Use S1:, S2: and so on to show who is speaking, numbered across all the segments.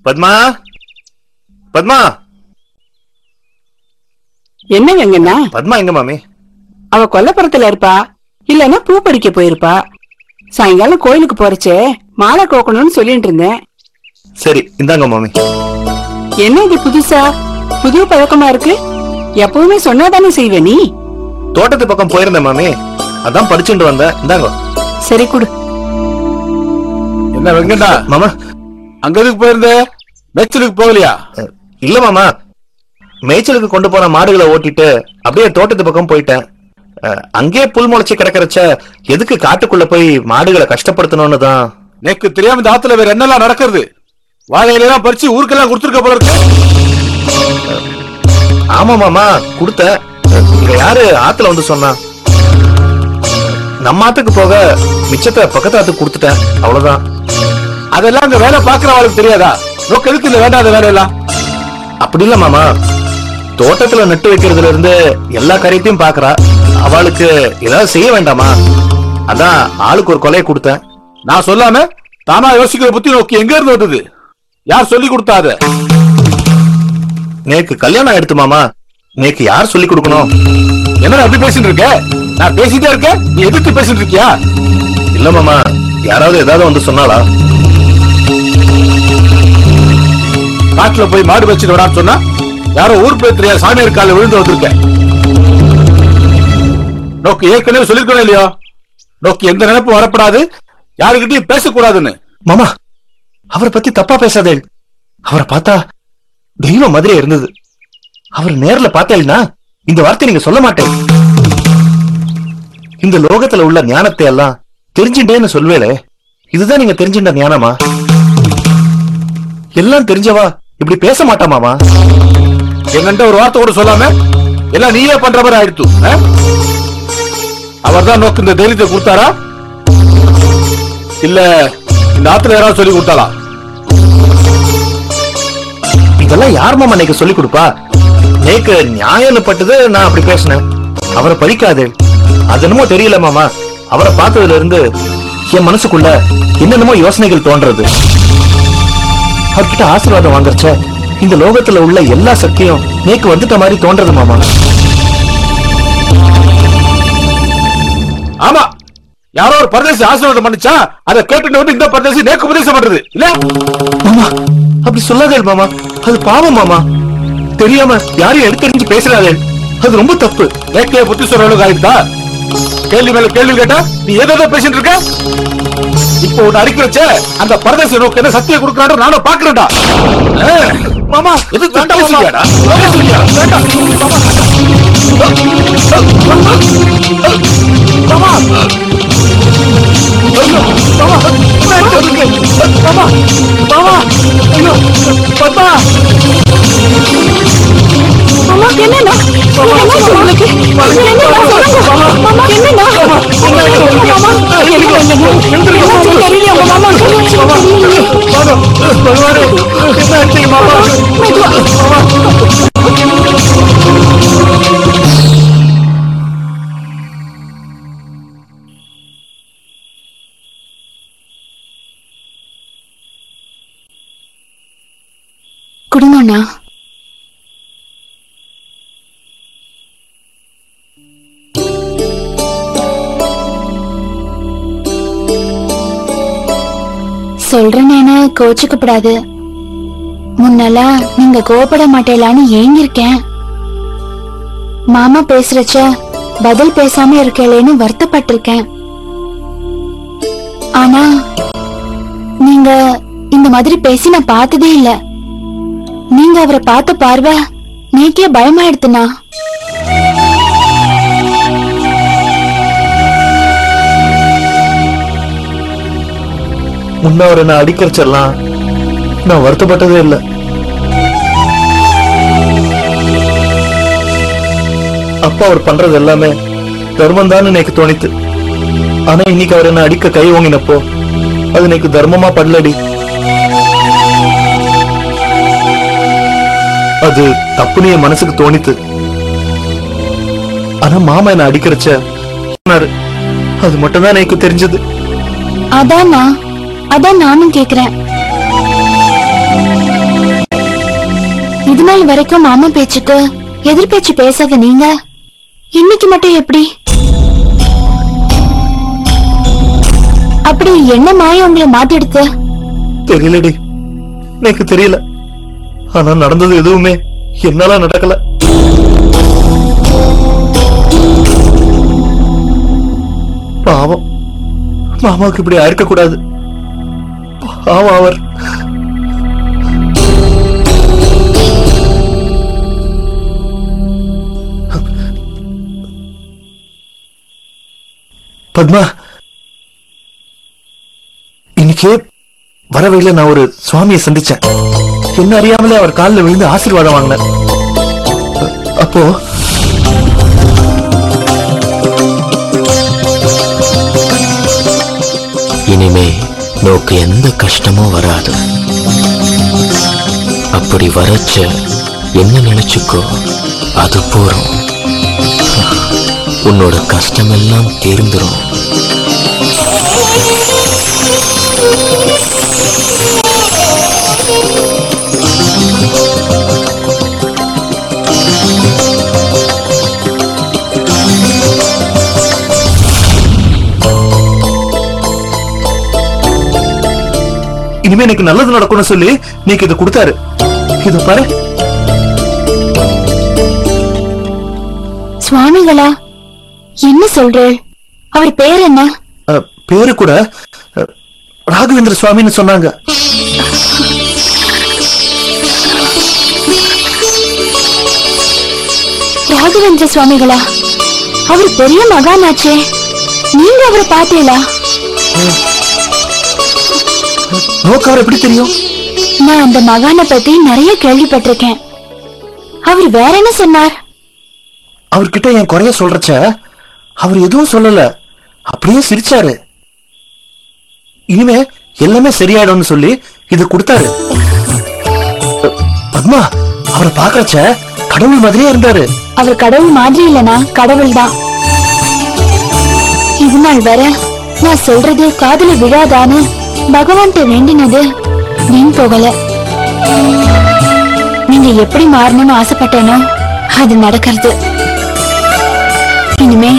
S1: பத்மா, பத்மா.
S2: என்னங்கண்ணா?
S1: பத்மா எங்க மாமி?
S2: அவ கொல்லப்புறத்துல இருப்பா, இல்லன்னா பூ பறிக்க போயிருப்பா. சாயங்காலம் கோயிலுக்கு போறச்சே மாலை கோக்கணும்னு சொல்லிட்டு இருந்தேன்.
S1: சரி, இந்தாங்க மாமி.
S2: என்ன இது புதுசா, புது பழக்கமா இருக்கு? எப்பவுமே சொன்னாதானே செய்வே நீ?
S1: தோட்டத்து பக்கம் போயிருந்தேன் மாமி, அதான் பறிச்சுட்டு வந்தேன். இந்தாங்க.
S2: சரி குடு.
S3: என்ன வெங்கடா
S1: மாமா,
S3: அங்க எதுக்கு போயிருந்த? மேய்ச்சலுக்கு போகலையா?
S1: இல்ல மாமா, மேய்ச்சலுக்கு கொண்டு போற மாடுகளை ஓட்டிட்டு அப்படியே தோட்டத்து பக்கம் போயிட்டேன். அங்கே புல் முளைச்சு கிடக்கிறச்ச எதுக்கு காட்டுக்குள்ள போய் மாடுகளை கஷ்டப்படுத்தணும்னு தான்.
S3: எனக்கு தெரியாம இந்த ஆத்துல வேற என்னெல்லாம் நடக்கிறது? வாழையிலாம் பறிச்சு ஊருக்கெல்லாம் கொடுத்துருக்க போல இருக்கு.
S1: ஆமா மாமா, கொடுத்த. இங்க யாரு ஆத்துல வந்து சொன்னா? நம்ம ஆத்துக்கு போக மிச்சத்தை பக்கத்து ஆத்துக்கு கொடுத்துட்டேன், அவ்வளவுதான்.
S3: அதெல்லாம் அங்க வேலை பாக்குறவளுக்கு தெரியாதா? நோக்கு எதுக்கு இந்த வேண்டாத வேலையெல்லாம்?
S1: அப்படி இல்ல மாமா, தோட்டத்துல நட்டு வைக்கிறதுல இருந்து எல்லா காரியத்தையும் பாக்குறா. அவளுக்கு ஏதாவது செய்ய வேண்டாமா? அதான் ஆளுக்கு ஒரு கொலையை கொடுத்தேன்.
S3: நான் சொல்லாம தானா யோசிக்கிற புத்தி நோக்கி எங்க இருந்து வந்தது? யார் சொல்லி கொடுத்தாத?
S1: நேக்கு கல்யாணம் எடுத்து மாமா, நேக்கு யார் சொல்லி கொடுக்கணும்?
S3: என்ன அப்படி பேசிட்டு இருக்க? நான் பேசிட்டே இருக்கேன், நீ எதிர்த்து பேசிட்டு இருக்கியா?
S1: இல்ல மாமா, யாராவது ஏதாவது வந்து சொன்னாளா?
S3: காட்டுல போய் மாடு வச்சுட்டு வரான்னு சொன்னா யாரோ ஊர் பேர் தெரியாது சாமியார் கால விழுந்து வந்திருக்க. நோக்கு ஏற்கனவே சொல்லிருக்கணும் இல்லையோ? நோக்கு எந்த நினைப்பு வரப்படாது, யாருக்கிட்டையும் பேசக்கூடாதுன்னு.
S1: மாமா, அவரை பத்தி தப்பா பேசாதே. அவரை பார்த்தா தெய்வம் மாதிரி இருந்தது. அவர் நேர்ல பார்த்தேன்னா இந்த வார்த்தை நீங்க சொல்ல மாட்டேன். இந்த லோகத்துல உள்ள ஞானத்தை எல்லாம் தெரிஞ்சுட்டேன்னு சொல்வேலே, இதுதான் நீங்க தெரிஞ்சுட்ட ஞானமா? எல்லாம் தெரிஞ்சவா இப்படி பேச மாட்டாமாமா?
S3: என்கிட்ட ஒரு வார்த்தை கூட சொல்லாம எல்லாம் நீயே பண்ற மாதிரி ஆயிடுத்து. அவர் தான் நோக்கு இந்த தைரியத்தை கொடுத்தாரா, இல்ல இந்த ஆத்துல யாராவது சொல்லி கொடுத்தாளா?
S1: இதெல்லாம் யார் மாமா நேக்கு சொல்லி கொடுப்பா? நேக்கு நியாயம்னு பட்டது நான் அப்படி பேசினேன். அவரை பழிக்காது, அது என்னமோ தெரியல மாமா. அவரை பார்த்ததுல இருந்து என் மனசுக்குள்ள என்னென்னமோ யோசனைகள் தோன்றது. அவர்கிட்ட ஆசீர்வாதம் வாங்கறச்ச இந்த லோகத்துல உள்ள எல்லா சக்தியும் நேக்கு வந்துட்ட மாதிரி தோன்றது மாமா.
S3: ஆமா, யாரோ ஒரு பரதேசி ஆசீர்வாதம் பண்ணிச்சா அதை கேட்டு வந்து இந்த பரதேசி நேக்கு உபதேசம் பண்றது இல்ல
S1: மாமா. அப்படி சொல்லாதே மாமா, அது பாவம் மாமா. தெரியாம யாரையும் எடுத்தறிஞ்சு பேசுறாதே, அது ரொம்ப தப்பு.
S3: நேக்கே புத்தி சொல்ற அளவுக்கு ஆயிடுதா? கேள்வி மேல கேள்வி கேட்டா நீ ஏதோ பேசிட்டு இருக்க. இப்போ உன்னை அடிக்க வச்ச அந்த பரதேசி நோக்கு என்ன சத்தியம் கொடுக்கறான்னு நானும் பாக்குறேன்டா.
S1: மாமா,
S3: எது வேண்டாம் சொல்லியாடா? வேண்டாம் மாமா. ஐயோ மாமா, மாமா, மாமா, ஐயோ பத்மா.
S2: மாமா, என்னண்ணா? என்னாச்சு உங்களுக்கு? என்னண்ணா சொல்லுங்க. மாமா, என்னண்ணா? குடுங்கண்ணா.
S4: சொல்றேன்னு கோச்சுக்கப்படாது. முன்னெல்லாம் நீங்க கோபப்பட மாட்டேலான்னு ஏங்கிருக்கேன். மாமா பேசுறச்ச பதில் பேசாம இருக்கலேன்னு வருத்தப்பட்டிருக்கேன். ஆனா நீங்க இந்த மாதிரி பேசி நான் பார்த்ததே இல்ல. நீங்க அவரை பார்த்த பார்வை நீக்கே பயமாயிடுத்துனா.
S1: முன்ன அவரை நான் அடிக்கிறச்செல்லாம் நான் வருத்தப்பட்டதே இல்லை. அப்பா அவர் பண்றது எல்லாமே தர்மம் தான் எனக்கு தோணித்து. ஆனா இன்னைக்கு அவர் என்ன அடிக்க கை ஓங்கினப்போ அது எனக்கு தர்மமா படலடி. அது தப்புன்னு என் மனசுக்கு தோணித்து. ஆனா மாமா என்ன அடிக்கிறச்ச அது மட்டும் தான் எனக்கு தெரிஞ்சது.
S4: அதான் நானும் கேக்குறேன். இது நாள் வரைக்கும் மாமா பேச்சுக்கு எதிர் பேச்சு பேசாத நீங்க இன்னைக்கு மட்டும் எப்படி? அப்படி என்ன மாய உங்களை மாத்திடுத்து?
S1: தெரியலடி, எனக்கு தெரியல. ஆனா நடந்தது எதுவுமே என்னால நடக்கல. பாவம், மாமாவுக்கு இப்படி ஆயிருக்க கூடாது. பாவம் அவர். பத்மா, இன்னைக்கு வரவையில நான் ஒரு சுவாமியை சந்திச்சேன். என்ன அறியாமலே அவர் காலில் விழுந்து ஆசீர்வாதம் வாங்கினேன். அப்போ
S5: இனிமே நோக்கு எந்த கஷ்டமும் வராது. அப்படி வரச்ச என்ன நினைச்சுக்கோ, அது போறோம். உன்னோட கஷ்டமெல்லாம் தீர்ந்துரும்.
S1: இனிமே எனக்கு நல்லது நடக்கும்னு சொல்லி நீக்கு இதை கொடுத்தாரு. இது பாரு.
S4: சுவாமிகளா? என்ன சொல்றேன்? அவர் பேர் என்ன?
S1: பேரு கூட ராகவேந்திர சுவாமின்னு சொன்னாங்க.
S4: ராகவேந்திர சுவாமிகளா? அவர் பெரிய மகானாச்சே. நீங்க அவரை பார்த்தீங்களா?
S1: நோக்கு அவர் எப்படி தெரியும்?
S4: நான் அந்த மகானை பத்தி நிறைய கேள்விப்பட்டிருக்கேன். அவர் வேற என்ன சொன்னார்?
S1: அவர்கிட்ட என் குறைய சொல்றச்ச அவர் எதுவும் சொல்லல, அப்படியே சிரிச்சாரு. இனிமே எல்லாமே சரியாயிடும்னு சொல்லி இது கொடுத்தாரு. பத்மா, அவரை பாக்கறச்ச கடவுள் மாதிரியே இருந்தாரு.
S4: அவர் கடவுள் மாதிரி இல்லனா கடவுள் தான். இது நாள் வர நான் சொல்றது காதுல விழாதான்னு பகவான்கிட்ட வேண்டினது வீண் போகல. நீங்க எப்படி மாறணும்னு ஆசைப்பட்டேனோ அது நடக்கிறது. இனிமே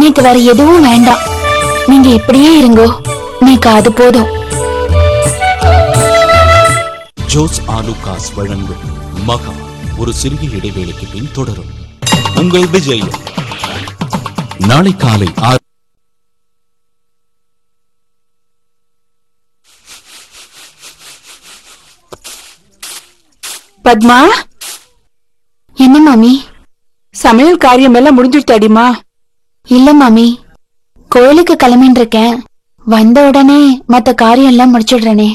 S4: நீக்கு வேற எதுவும் வேண்டாம். நீங்க இப்படியே இருங்கோ, நீக்கு அது போதும்.
S6: ஜோஸ் ஆலுகாஸ் வழங்கும் மகா ஒரு சிறிய இடைவேளைக்கு பின் தொடரும். உங்கள் விஜய் நாளை காலை 6.
S2: பத்மா,
S4: என்ன மாமி?
S2: சமையல் காரியம் எல்லாம் முடிஞ்சுட்டாடிமா?
S4: இல்ல மாமி, கோயிலுக்கு கிளம்பின்னு இருக்கேன். வந்த உடனே மத்த காரியம் எல்லாம் முடிச்சிடுறேனே.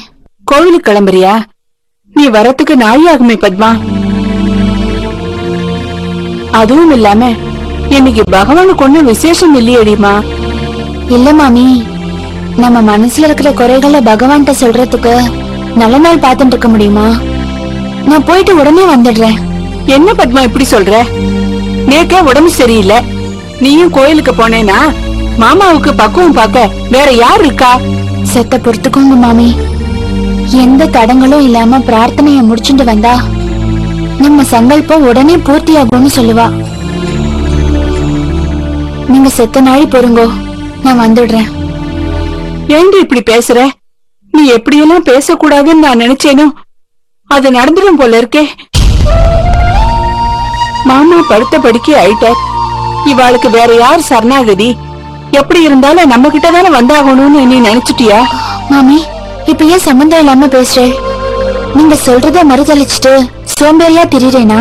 S2: கோவிலுக்கு கிளம்புறியா? நீ வரத்துக்கு நாழி ஆகுமே பத்மா. அதுவும் இல்லாம இன்னைக்கு பகவானுக்கு ஒண்ணும் விசேஷம் இல்லையடிமா?
S4: இல்ல மாமி, நம்ம மனசுல இருக்கிற குறைகளை பகவான்கிட்ட சொல்றதுக்கு நல்ல நாள் பார்த்துட்டு இருக்க முடியுமா? நான் போயிட்டு உடனே வந்துடுறேன்.
S2: என்ன பத்மா இப்படி சொல்ற? நேக்கே உடம்பு சரியில்லை, நீயும் கோயிலுக்கு போனேனா மாமாவுக்கு பக்குவம் பார்க்க வேற யார் இருக்கா?
S4: செத்த பொறுத்துக்கோங்க மாமி. எந்த தடங்களும் இல்லாம பிரார்த்தனைய முடிச்சுட்டு வந்தா நம்ம சங்கல்பம் உடனே பூர்த்தியாகும்னு சொல்லுவா. நீங்க செத்த நாளி பொறுங்கோ, நான் வந்துடுறேன்.
S2: ஏண்டி இப்படி பேசுற? நீ எப்படியெல்லாம் பேசக்கூடாதுன்னு நான் நினைச்சேனோ அது நடந்துடும் போல இருக்கே. மாமா படுத்த படுக்கை ஆயிட்டார். இவாளுக்கு வேற யார் சரணாகதி? எப்படி இருந்தாலும் நம்ம கிட்ட தானே வந்தாகணும்னு நீ நினைச்சிட்டியா?
S4: மாமி, இப்ப ஏன் சம்பந்தம் இல்லாம பேசுறேன்? நீங்க சொல்றத மறுதளிச்சுட்டு சோம்பேறியா திரியறேனா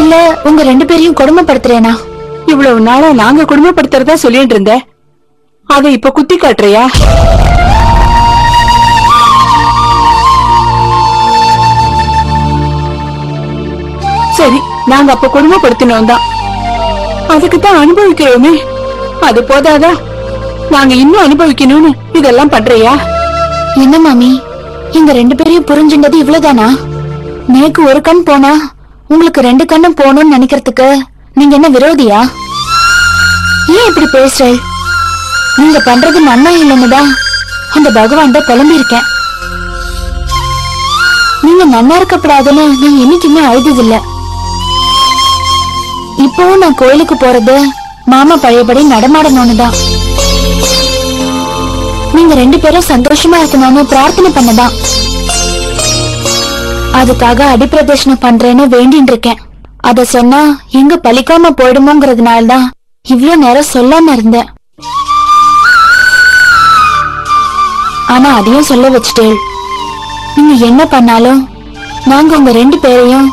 S4: இல்ல உங்க 2 பேரையும் கொடுமைப்படுத்துறேனா?
S2: இவ்வளவு நாளா நாங்க குடும்பப்படுத்துறதா சொல்லிட்டு இருந்த, அதை இப்ப குத்தி காட்டுறியா? சரி, நாங்க அப்ப குடும்பப்படுத்தினோம் தான், அதுக்குதான் அனுபவிக்கிறோமே. அது போதாதா நாங்க இன்னும் அனுபவிக்கணும்னு இதெல்லாம் பண்றியா?
S4: என்ன மாமி, எங்க 2 பேரையும் புரிஞ்சுண்டது இவ்வளவுதானா? நேக்கு ஒரு கண் போனா உங்களுக்கு 2 கண்ணும் போகணும்னு நினைக்கிறதுக்கு நீங்க என்ன விரோதியா? ஏன் இப்படி பேசுற? நீங்க பண்றது நன்னா இல்லைன்னுதான் அந்த பகவான்கிட்ட புலம்பி இருக்கேன். நீங்க நீங்க நன்னா இருக்கப்படாதுன்னு நான் என்னைக்குமே அழுததில்ல. இப்பவும் நான் கோயிலுக்கு போறது மாமா பழையபடி நடமாடணும்னு தான். நீங்க 2 பேரும் சந்தோஷமா இருக்கணும்னு பிரார்த்தனை பண்ணதான். அதுக்காக அடிப்பிரதர்ஷனம் பண்றேன்னு வேண்டின்னு இருக்கேன். அத சொன்னா எங்க பலிக்காம போயிடுமோங்கிறதுனால்தான் இவ்ளோ நேரம் சொல்லாம இருந்தேன். ஆனா அதையும் சொல்ல வச்சுட்டேன். நீங்க என்ன பண்ணாலும் நாங்க உங்க 2 பேரையும்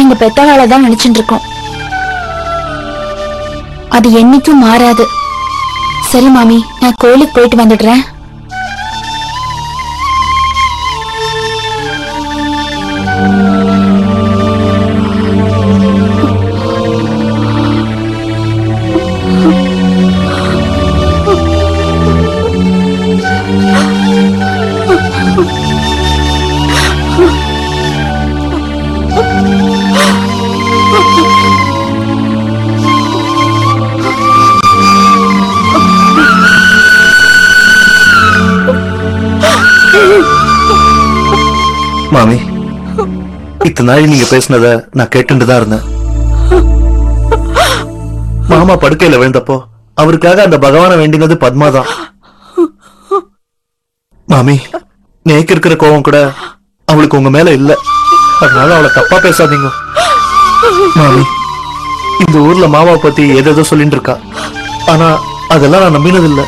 S4: எங்க பெத்தவாள தான் நினைச்சுட்டு இருக்கோம். அது என்னைக்கும் மாறாது. சரி மாமி, நான் கோயிலுக்கு போயிட்டு வந்துடுறேன்.
S1: மாமி, இத்தனை நாள் நீங்க பேசினத நான் கேட்டுதான் இருந்தேன். மாமா படுக்கையில விழுந்தப்போ அவருக்காக அந்த பகவான வேண்டினது பத்மாதான். மாமி, நேக்கு இருக்கிற கோவம் கூட அவளுக்கு உங்க மேல இல்ல. அதனால அவளை தப்பா பேசாதீங்க. மாமி, இந்த ஊர்ல மாமாவை பத்தி ஏதேதோ சொல்லிட்டு இருக்கா. ஆனா அதெல்லாம் நான் நம்பினதில்லை.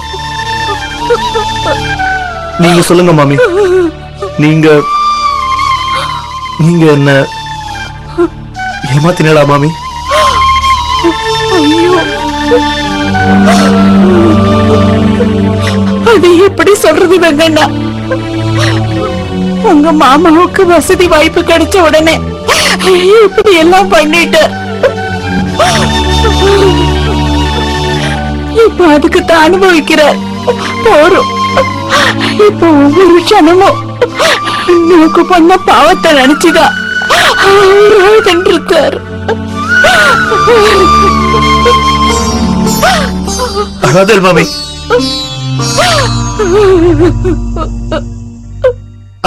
S1: நீங்க சொல்லுங்க மாமி, நீங்க நீங்க என்ன ஏமாத்தினடா மாமி?
S2: அது எப்படி சொல்றது வெங்கண்ணா? உங்க மாமாவுக்கு வசதி வாய்ப்பு கிடைச்ச உடனே இப்படி எல்லாம் பண்ணிட்டு இப்ப அதுக்கு தான் அனுபவிக்கிறார். போறோம். இப்ப ஒவ்வொரு க்ஷணமும் நோக்கு பண்ண பாவத்தை நினைச்சுதான் இருக்கார்.
S1: அழாதல் மாமி,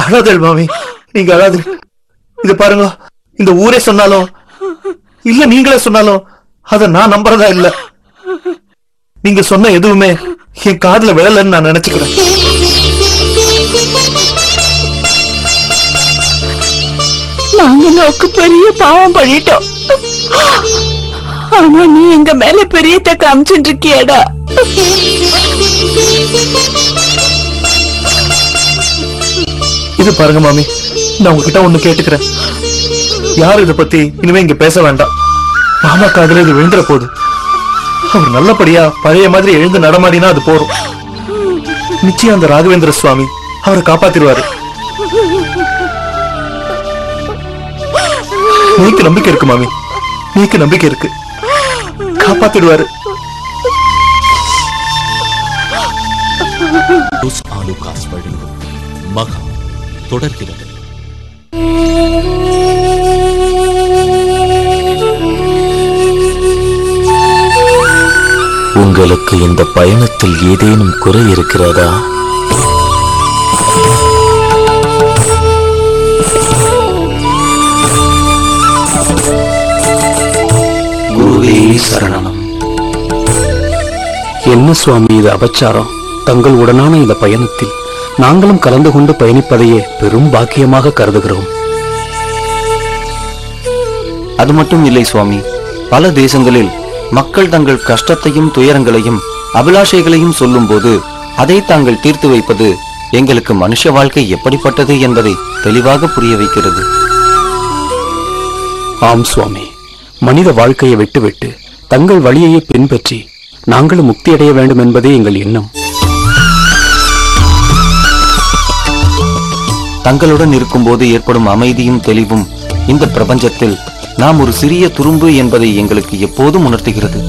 S1: அழாதல் மாமி, நீங்க அழாது. இது பாருங்க, இந்த ஊரே சொன்னாலும் இல்ல நீங்களே சொன்னாலும் அத நான் நம்புறதா இல்ல. நீங்க சொன்ன எதுவுமே என் காதுல விழலன்னு நான் நினைச்சுக்கிறேன்.
S2: நாங்க நோக்கு பெரிய பாவம் பண்ணிட்டோம். ஆனா நீ எங்க மேல பெரிய தக்க அமிச்சுட்டு இருக்கியடா.
S1: இது பாருங்க மாமி, நான் உங்ககிட்ட ஒண்ணு கேட்டுக்கிறேன். யாரும் இத பத்தி இனிமே இங்க பேச வேண்டாம். மாமா காதுல இது விழுந்துற போகுது. அவர் நல்லபடியா பழைய மாதிரி எழுந்து நடமாடினா அது போறோம். நிச்சயம் அந்த ராகவேந்திர சுவாமி அவரை காப்பாத்திருவாரு. நீக்கு நம்பிக்கை இருக்கு மாமி, நீக்கு நம்பிக்கை இருக்கு. காப்பாத்திடுவாரு.
S6: ஆலுகாஸ் வழங்கும் மகா தொடர்கிறது.
S5: உங்களுக்கு இந்த பயணத்தில் ஏதேனும் குறை இருக்கிறதா? குருவே சரணம்.
S7: என்ன சுவாமி இது அபச்சாரம்? தங்கள் உடனான இந்த பயணத்தில் நாங்களும் கலந்து கொண்டு பயணிப்பதையே பெரும் பாக்கியமாக கருதுகிறோம்.
S8: அது மட்டும் இல்லை சுவாமி, பல தேசங்களில் மக்கள் தங்கள் கஷ்டத்தையும் துயரங்களையும் அபிலாஷைகளையும் சொல்லும் போது அதை தாங்கள் தீர்த்து வைப்பது எங்களுக்கு மனுஷ வாழ்க்கை எப்படிப்பட்டது என்பதை தெளிவாக புரிய வைக்கிறது.
S7: ஆம் சுவாமி, மனித வாழ்க்கையை விட்டுவிட்டு தங்கள் வழியையே பின்பற்றி நாங்களும் முக்தி அடைய வேண்டும் என்பதே எங்கள் எண்ணம்.
S8: தங்களுடன் இருக்கும்போது ஏற்படும் அமைதியும் தெளிவும் இந்த பிரபஞ்சத்தில் நாம் ஒரு சிறிய துரும்பு என்பதை எங்களுக்கு எப்போதும் உணர்த்துகிறது.